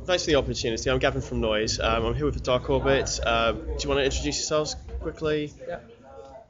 thanks for the opportunity. I'm Gavin from Noizze. I'm here with Dark Orbit. Do you want to introduce yourselves quickly? Yeah.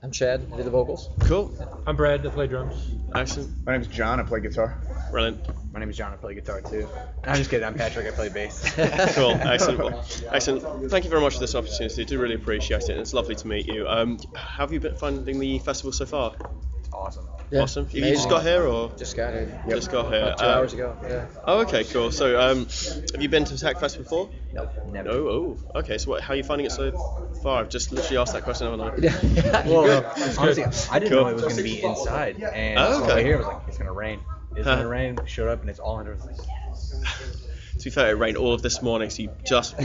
I'm Chad. I do the vocals. Cool. I'm Brad. I play drums. Excellent. My name's John. I play guitar. Brilliant. My name is John. I play guitar too. I'm just kidding. I'm Patrick. I play bass. Cool. Excellent. Well, excellent. Thank you very much for this opportunity. I do really appreciate it. It's lovely to meet you. How have you been finding the festival so far? It's awesome. Yeah, awesome. You amazing. just got here, or Just got here. just got here? About 2 hours ago. Yeah. Oh, okay, cool. So, have you been to Tech Fest before? Nope. Never. No. Oh, okay. So, how are you finding it so far? I've just literally asked that question, haven't I? Yeah. Well, honestly, I didn't Cool. know it was going to be inside, and Oh, so okay. I hear it was like it's going to rain. It's going to rain. We showed up, and it's all under. Like, To be fair, it rained all of this morning, so you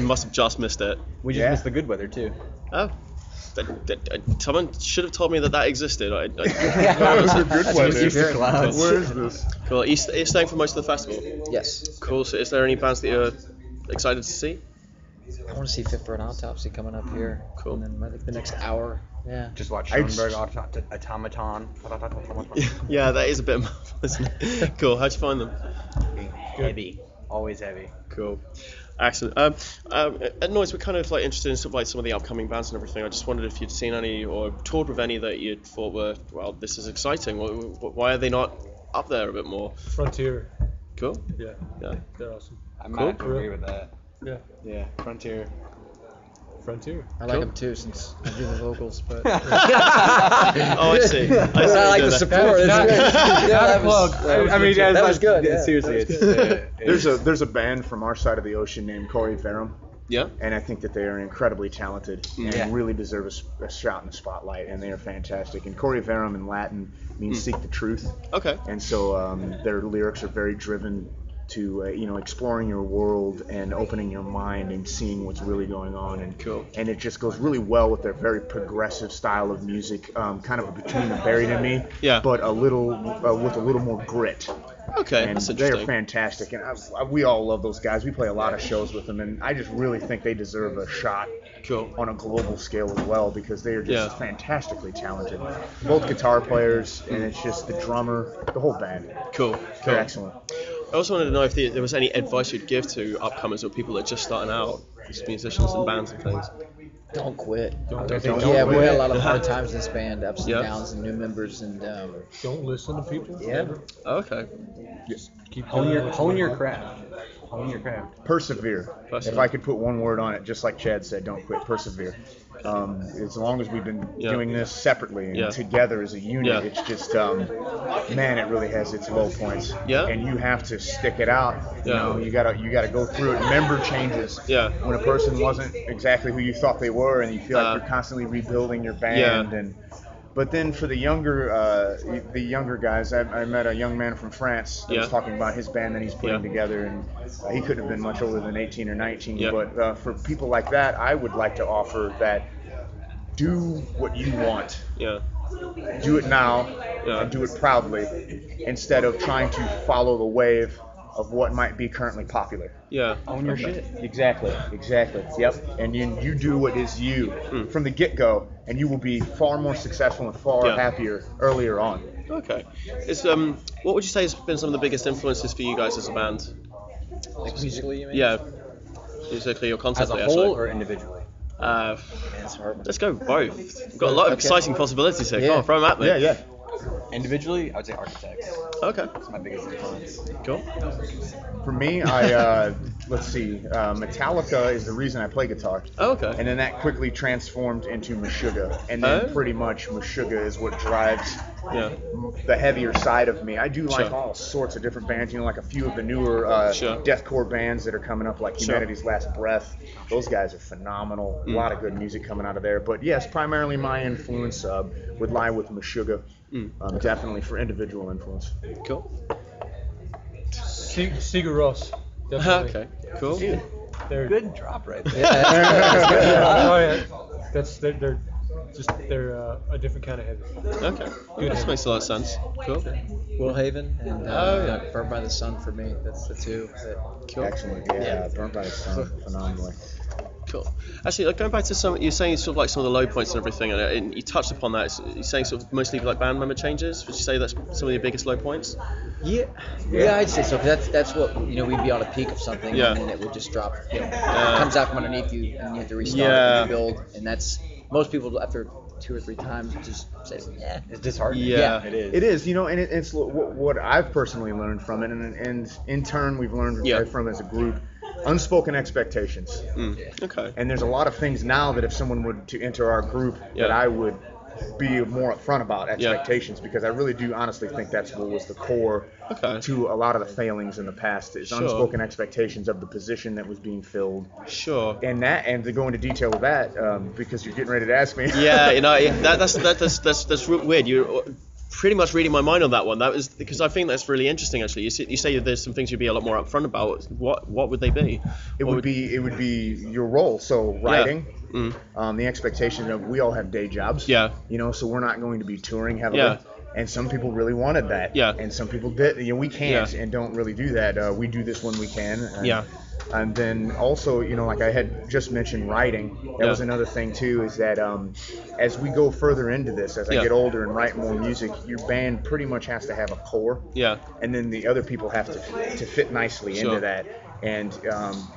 must have just missed it. we just missed the good weather too. Oh. Someone should have told me that existed. That was a good one. Just the clouds. Where is this? Cool. Are you staying for most of the festival? Yes. Cool. So, is there any bands that you're excited to see? I want to see Fit for an Autopsy coming up here. Cool. And then I think the next hour. Yeah. Just watch I Schoenberg Automaton. Yeah, that is a bit muffled, isn't it? Cool. How'd you find them? Heavy. Always heavy. Cool. Excellent. At Noizze, we're kind of like interested in sort of like some of the upcoming bands and everything. I just wondered if you'd seen any or toured with any that you thought were, well, this is exciting. Why are they not up there a bit more? Frontier. Cool. Yeah. Yeah. They're awesome. I Cool. might have to agree with that. Yeah. Yeah, Frontier. Frontier. I like them too since I do the vocals, but. Oh, I see. I like the support. Not- It's good. not that a plug. was, I mean, that was good. Yeah. Seriously, it's There's a band from our side of the ocean named Corey Verum, Yeah. and I think that they are incredibly talented and Yeah. really deserve a shot in the spotlight, and they are fantastic. And Corey Verum in Latin means seek the truth, Okay. and so their lyrics are very driven to exploring your world and opening your mind and seeing what's really going on, and Cool. and it just goes really well with their very progressive style of music, kind of between the Buried in Me, Yeah. but a little with a little more grit. Okay. And That's they interesting. are fantastic, and we all love those guys. We play a lot of shows with them, and I just really think they deserve a shot Cool. on a global scale as well, because they are just Yeah. fantastically talented. Both guitar players, and it's just the drummer, the whole band. Cool. They're Cool. excellent. I also wanted to know if there was any advice you'd give to upcomers or people that are just starting out, just musicians and bands and things. Don't quit. Don't Yeah, we had a lot of hard times in this band, ups and Yeah. downs, and new members, and listen to people. yeah. Okay. Keep hone doing your what hone you your do. craft. Hone your craft. Persevere. Persevere. If I could put one word on it, just like Chad said, don't quit. Persevere. As long as we've been Yeah. doing this separately and Yeah. together as a unit, Yeah. it's just, man, it really has its low points. Yeah. And you have to stick it out. You Yeah. know, you gotta go through it. Member changes. Yeah. When a person wasn't exactly who you thought they were, and you feel like you're constantly rebuilding your band. Yeah. But then for the younger guys, I met a young man from France that Yeah. was talking about his band that he's putting Yeah. together, and he couldn't have been much older than 18 or 19. Yeah. But for people like that, I would like to offer that: do what you want, Yeah. do it now, Yeah. and do it proudly, instead of trying to follow the wave of what might be currently popular. Yeah. Own your shit. Exactly. Yep. And you do what is you from the get-go, and you will be far more successful and far Yeah. happier earlier on. Okay. What would you say has been some of the biggest influences for you guys as a band? Like musically, you mean? Yeah. Musically or As a conceptually, whole actually. or individually? Uh, It's hard. let's go with both. We've got a lot of Okay. exciting possibilities here. Yeah. Come on, throw them at me. Yeah. Individually, I would say Architects. Okay. It's my biggest influence. Cool. For me, let's see, Metallica is the reason I play guitar. Oh, okay. And then that quickly transformed into Meshuggah. And then Oh. pretty much Meshuggah is what drives Yeah. the heavier side of me. I do like Sure. all sorts of different bands, like a few of the newer Sure. deathcore bands that are coming up, like Sure. Humanity's Last Breath. Those guys are phenomenal. A lot of good music coming out of there. But yes, primarily my influence would lie with Meshuggah. Definitely for individual influence. Cool. Sigur Rós. Definitely. Okay. Cool. Dude, They're good drop right there. Oh, yeah. They're a different kind of heavy. Okay. This makes a lot of sense. Cool. Will Haven and yeah. Burned by the Sun for me. That's the two. That, Cool. Excellent. Yeah, Burnt by the Sun, phenomenally. Cool. Actually, going back to you're saying sort of like some of the low points and everything, and you touched upon that. You're saying sort of mostly like band member changes. Would you say that's some of your biggest low points? Yeah, I'd say so. 'Cause that's what we'd be on a peak of something, Yeah. and then it would just drop. It comes out from underneath you, and you have to restart and rebuild. And that's most people after 2 or 3 times just say, yeah, It's disheartening. Yeah. It is. It is, and it's what I've personally learned from it, and in turn we've learned from as a group, unspoken expectations. Okay. And there's a lot of things now that if someone would to enter our group, that I would be more upfront about expectations, because I really do honestly think that's what was the core to a lot of the failings in the past, is unspoken expectations of the position that was being filled. Sure. And to go into detail with that, because you're getting ready to ask me. Yeah, that's weird. You're pretty much reading my mind on that one. That was because I think that's really interesting. Actually, you say there's some things you'd be a lot more upfront about. What would they be? It would be your role. So writing, the expectation of we all have day jobs. Yeah. So we're not going to be touring heavily. Yeah. And some people really wanted that. Yeah. And some people did. We can't and don't really do that. We do this when we can. And then also, like I had just mentioned, writing. That was another thing too. Is that as we go further into this, as I get older and write more music, your band pretty much has to have a core. Yeah. And then the other people have to fit nicely into that. And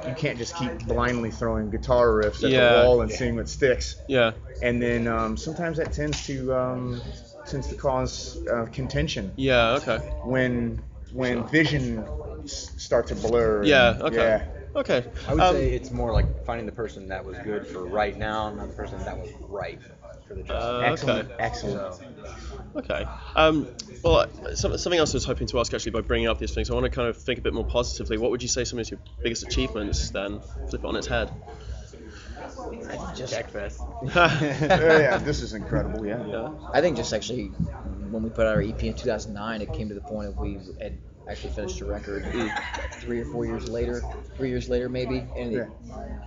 you can't just keep blindly throwing guitar riffs at the wall and seeing what sticks. Yeah. And then sometimes that tends to cause contention. Yeah. Okay. When vision start to blur. Yeah. Okay. Okay. I would say it's more like finding the person that was good for right now, not the person that was right for the job. Excellent. Okay. Well, something else I was hoping to ask actually by bringing up these things, I want to kind of think a bit more positively. What would you say some of your biggest achievements then? Flip it on its head. just Jackfest. This is incredible. I think just actually when we put out our EP in 2009, it came to the point of we had actually finished a record 3 or 4 years later, 3 years later maybe, and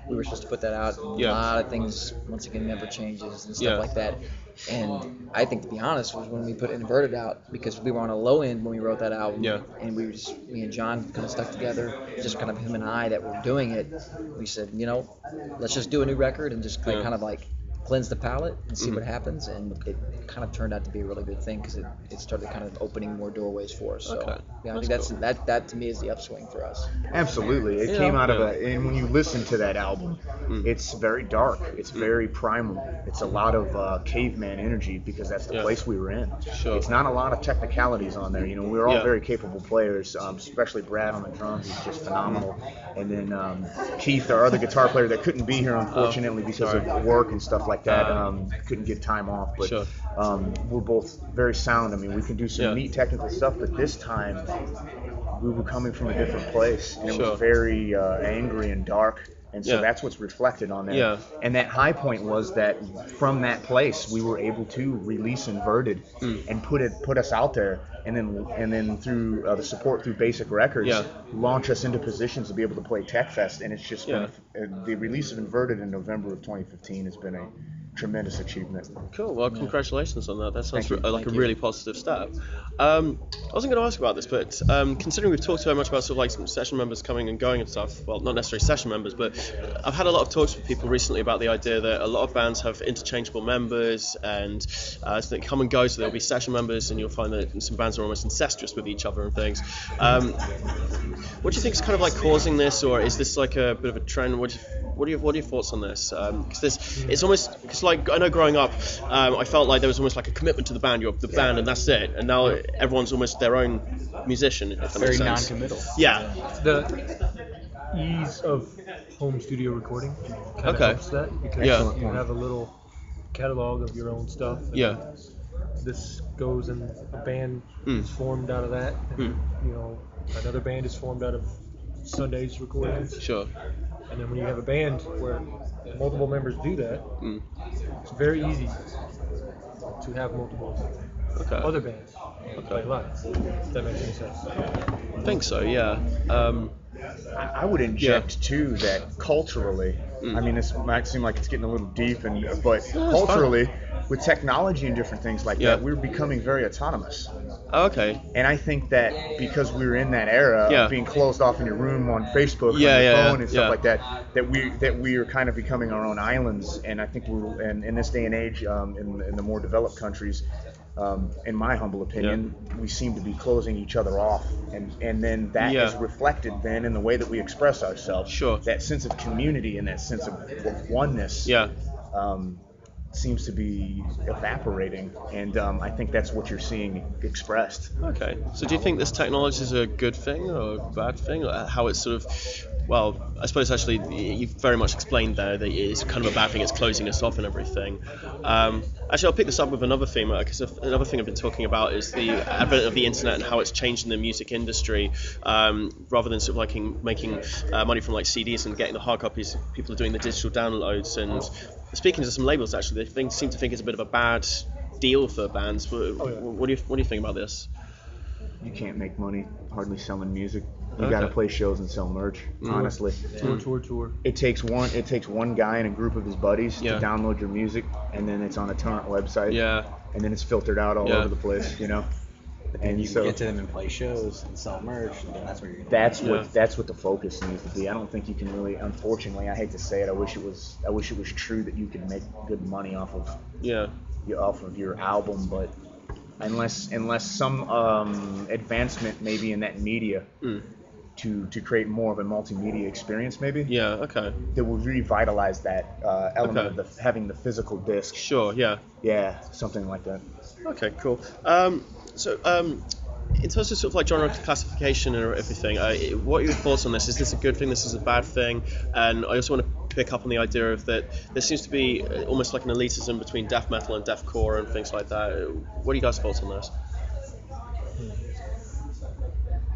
we were supposed to put that out. And a lot of things, once again, never changes and stuff like that. And I think, to be honest, was when we put Inverted out, because we were on a low end when we wrote that album, and we were just, me and John kind of stuck together, just kind of him and I that were doing it. We said, let's just do a new record and just kind of like cleanse the palate and see what happens, and it kind of turned out to be a really good thing because it started kind of opening more doorways for us. So I think that to me is the upswing for us. Absolutely, it came out of and when you listen to that album, it's very dark, it's very primal, it's a lot of caveman energy, because that's the place we were in. It's not a lot of technicalities on there. We're all very capable players, especially Brad on the drums, he's just phenomenal, and then Keith, our other guitar player that couldn't be here unfortunately because of work and stuff like that, couldn't get time off, but we're both very sound. I mean, we can do some neat technical stuff, but this time we were coming from a different place, and it was very angry and dark, and so that's what's reflected on there. And that high point was that from that place we were able to release Inverted and put us out there, and then through the support through Basic Records, launch us into positions to be able to play TechFest. And it's just been the release of Inverted in November of 2015 has been a tremendous achievement. Cool. Well, congratulations on that. That sounds like a really positive step. I wasn't going to ask about this, but considering we've talked so much about sort of like some session members coming and going and stuff, well, not necessarily session members, but I've had a lot of talks with people recently about the idea that a lot of bands have interchangeable members, and so they come and go, so there'll be session members, and you'll find that some bands are almost incestuous with each other and things. What do you think is kind of like causing this, or is this like a bit of a trend? What are your thoughts on this? Because it's almost, because like I know growing up, I felt like there was almost like a commitment to the band. You're the band, and that's it. And now everyone's almost their own musician. If that Very makes sense. non-committal. Yeah. The ease of home studio recording kind of helps that, because you have a little catalog of your own stuff. And this goes, and a band is formed out of that. And, another band is formed out of Sunday's recordings. Sure. And then when you have a band where multiple members do that, it's very easy to have multiple other bands play live. If that makes any sense. I think so, yeah. I would inject too that culturally, I mean, this might seem like it's getting a little deep, but culturally, with technology and different things like that, we're becoming very autonomous. Okay. And I think that because we were in that era of being closed off in your room on Facebook, on your phone and stuff like that, that we are kind of becoming our own islands. And I think and in this day and age, in the more developed countries, in my humble opinion, we seem to be closing each other off, and then that is reflected then in the way that we express ourselves. Sure. That sense of community and that sense of oneness. Seems to be evaporating, and I think that's what you're seeing expressed. Okay, so do you think this technology is a good thing or a bad thing, or how it's sort of, well, I suppose actually you've very much explained there that it's kind of a bad thing, it's closing us off and everything. Actually, I'll pick this up with another theme, because another thing I've been talking about is the advent of the internet and how it's changing the music industry. Rather than sort of like making money from like CDs and getting the hard copies, people are doing the digital downloads. And speaking to some labels, actually, they seem to think it's a bit of a bad deal for bands. What do you think about this? You can't make money hardly selling music. You got to play shows and sell merch. Honestly, tour. It takes one guy and a group of his buddies to download your music, and then it's on a torrent website. And then it's filtered out all over the place. And you can get to them and play shows and sell merch, and then that's where you're. That's what the focus needs to be. I don't think you can really. Unfortunately, I hate to say it. I wish it was true that you could make good money off of your album, but unless some advancement maybe in that media to create more of a multimedia experience, maybe. That will revitalize that element of having the physical disc. Sure. Yeah, something like that. Okay, cool. So, in terms of sort of like genre classification and everything, what are your thoughts on this? Is this a good thing? This is a bad thing? And I also want to pick up on the idea of that there seems to be almost like an elitism between death metal and deathcore and things like that. What are you guys' thoughts on this?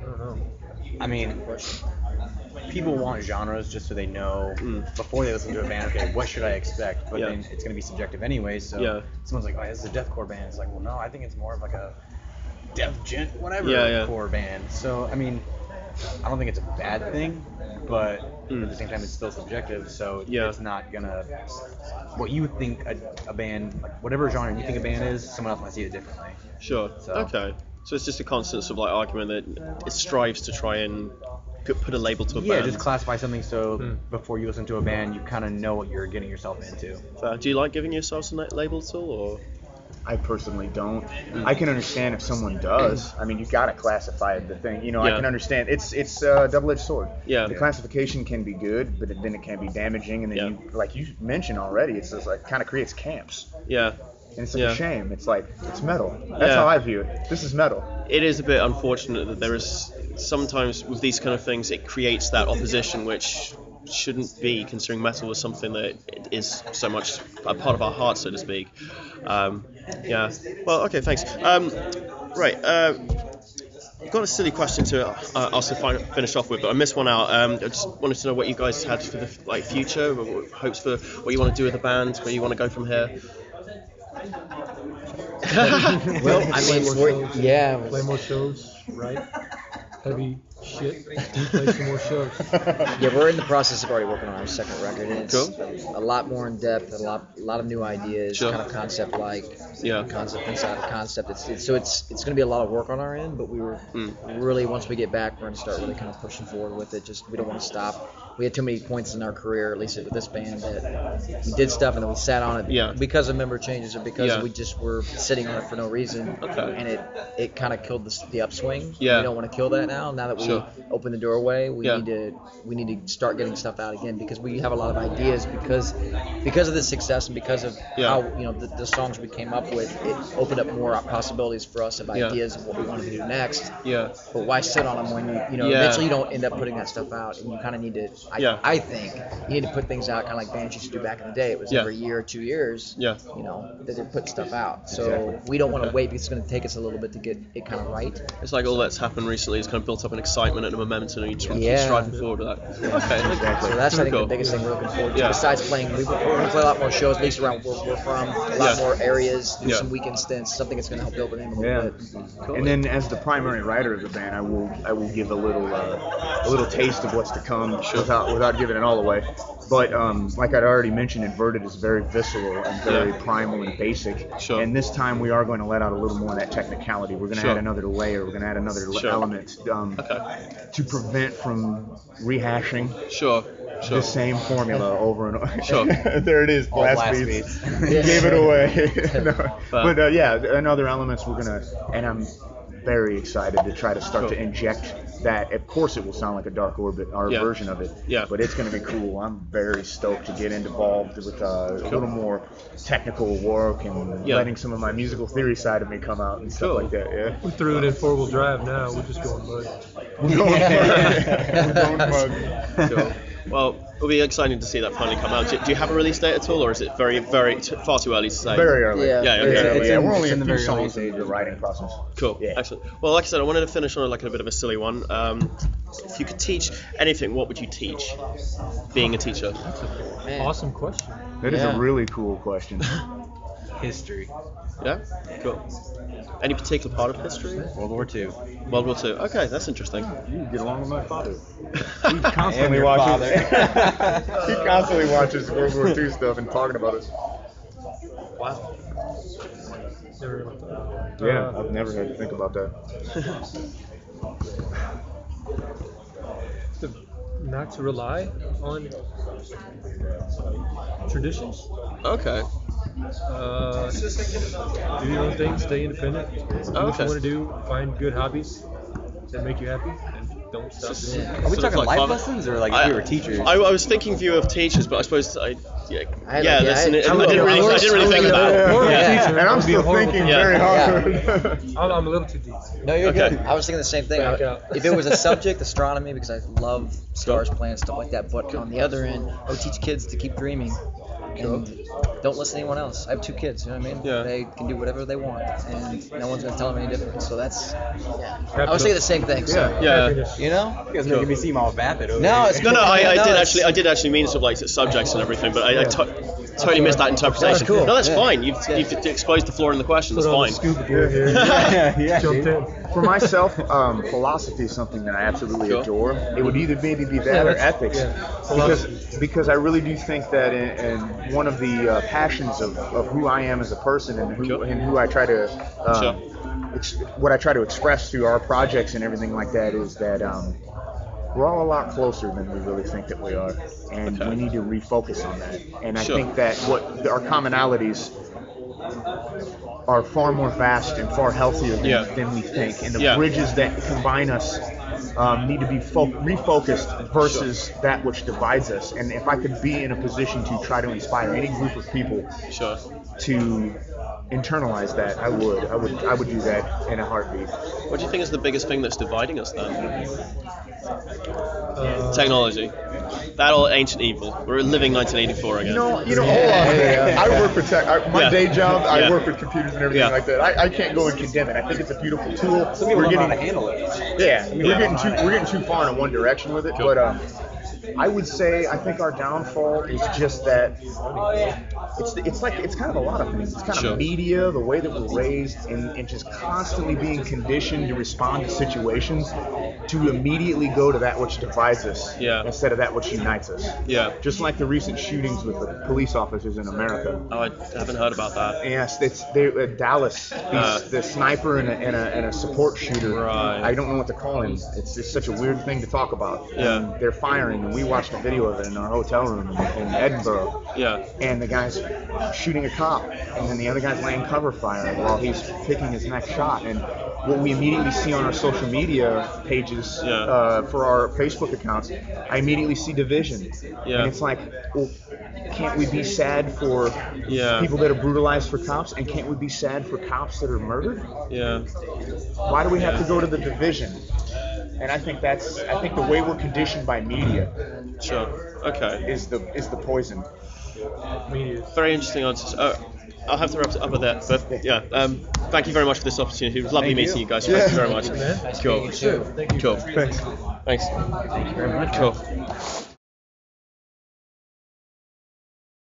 I don't know. I mean, people want genres just so they know before they listen to a band, okay, what should I expect? But then it's going to be subjective anyway, so someone's like, oh, this is a deathcore band. It's like, well, no, I think it's more of like a core band. So, I mean, I don't think it's a bad thing, but at the same time, it's still subjective, so it's not going to... What you think a band, like whatever genre you think a band is, someone else might see it differently. Sure. So. Okay. So it's just a constant sort of like argument that it strives to try and put a label to a band. Yeah, just classify something so before you listen to a band, you kind of know what you're getting yourself into. Do you like giving yourself a label at all, or...? I personally don't. I can understand if someone does. I mean, you got to classify the thing. I can understand. It's a double-edged sword. The classification can be good, but then it can be damaging. And then you, like you mentioned already, it's just like kind of creates camps. And it's like a shame. It's like, it's metal. That's how I view it. This is metal. It is a bit unfortunate that there is sometimes with these kind of things, it creates that opposition which shouldn't be, considering metal is something that is so much a part of our heart, so to speak. Well, okay, thanks. Right. I've got a silly question to also finish off with, but I missed one out. I just wanted to know what you guys had for the future, hopes for what you want to do with the band, where you want to go from here. Well, I mean, play more shows, right? Heavy shit. Play some more shows. We're in the process of already working on our second record, and it's a lot more in depth, a lot of new ideas, kind of concept-like, concept inside of concept. It's going to be a lot of work on our end, but we were really, once we get back, we're going to start really kind of pushing forward with it. We don't want to stop. We had too many points in our career, at least with this band, that we did stuff and then we sat on it because of member changes or because we just were sitting on it for no reason. And it kind of killed the upswing. We don't want to kill that now. Now that we opened the doorway, we need to start getting stuff out again, because we have a lot of ideas because of the success and because of how the songs we came up with. It opened up more possibilities for us of ideas of what we wanted to do next. But why sit on them when eventually you don't end up putting that stuff out, and you kind of need to. I think you need to put things out kind of like bands used to do back in the day. It was every year or 2 years, that they're putting stuff out. So we don't want to wait, because it's going to take us a little bit to get it kind of right. It's like all that's happened recently has kind of built up an excitement and a momentum, and you keep striving forward with that. Okay, exactly. So that's, I think, the biggest thing we're looking forward to. Besides playing, we're going to play a lot more shows, at least around where we're from, a lot more areas, do some weekend stints, something that's going to help build the name a little bit. Cool. And then, as the primary writer of the band, I will give a little taste of what's to come. without giving it all away. But like I'd already mentioned, Inverted is very visceral and very primal and basic. Sure. And this time we are going to let out a little more of that technicality. We're going to add another layer. We're going to add another element to prevent from rehashing the same formula over and over. Sure. There it is. Blast beats. You gave it away. No. But and other elements we're going to, and I'm very excited to try to start to inject that. Of course it will sound like a Dark Orbit, our version of it, but it's going to be cool. I'm very stoked to get involved with a little more technical work and letting some of my musical theory side of me come out and stuff like that. We threw it in 4-wheel drive now. We're just going mud. We're going mud. Cool. Well, it'll be exciting to see that finally come out. Do you have a release date at all, or is it very, far too early to say? Very early. We're only in a the few very early songs into the writing process. Cool. Yeah. Excellent. Well, like I said, I wanted to finish on like a bit of a silly one. If you could teach anything, what would you teach? Being a teacher. Awesome question. That is a really cool question. History. Yeah. Cool. Any particular part of history? World War II. World War II. Okay, that's interesting. You get along with my father. He I constantly am your watches. father. He constantly watches World War II stuff and talking about it. Wow. Never heard about that. Yeah, I've never had to think about that. Not to rely on traditions. Okay. Do your own thing, stay independent. Do what you want to do, find good hobbies that make you happy, and don't stop doing it. Are we talking life lessons or like if we were teachers? I was thinking view of teachers, but I suppose I didn't really think about it. And I'm still thinking very hard. I'm a little too deep. No, you're good. I was thinking the same thing. If it was a subject, astronomy, because I love stars, planets, stuff like that. But on the other end, I would teach kids to keep dreaming. And don't listen to anyone else. I have 2 kids, you know what I mean? Yeah. They can do whatever they want, and no one's going to tell them any different. So that's, I was saying the same thing. So, you know? You guys making me seem all vapid over No, here. it's No, I did actually mean sort of like subjects and everything, but I totally missed that interpretation. That's cool. No, that's fine. You've exposed the flaw in the question. That's fine. Scuba gear here. Jumped in. For myself, philosophy is something that I absolutely adore. It would either maybe be that or ethics, because I really do think that in one of the passions of who I am as a person and who I try to what I try to express through our projects and everything like that is that we're all a lot closer than we really think that we are, and we need to refocus on that. And I think that what our commonalities are far more vast and far healthier than we think, and the bridges that combine us need to be refocused versus that which divides us. And if I could be in a position to try to inspire any group of people to internalize that, I would do that in a heartbeat. What do you think is the biggest thing that's dividing us then? Technology. That old ancient evil. We're living 1984 again. Hold on. I work for tech. My day job, I work with computers and everything like that. I can't go and condemn it. I think it's a beautiful tool. Some people don't know how to handle it. We're getting too far in one direction with it. But I would say I think our downfall is just that it's kind of a lot of things. It's kind of media, the way that we're raised, and just constantly being conditioned to respond to situations to immediately go to that which divides us instead of that which unites us. Yeah. Just like the recent shootings with the police officers in America. Oh, I haven't heard about that. Yes, Dallas, the sniper and a support shooter. Right. I don't know what to call him. It's just such a weird thing to talk about. Yeah. And they're firing, and we watched a video of it in our hotel room in Edinburgh. Yeah. And the guy's shooting a cop, and then the other guy's laying cover fire while he's picking his next shot. And what we immediately see on our social media pages for our Facebook accounts, I immediately see division. Yeah. And it's like, well, can't we be sad for people that are brutalized for cops, and can't we be sad for cops that are murdered? Yeah. Why do we have to go to the division? And I think the way we're conditioned by media is the poison. Media. Very interesting answers. I'll have to wrap it up with that. But thank you very much for this opportunity. It was lovely meeting you guys. Thank you very much. Nice Cool. meeting you too. Cool. Thanks. Thanks. Thank you very much. Cool.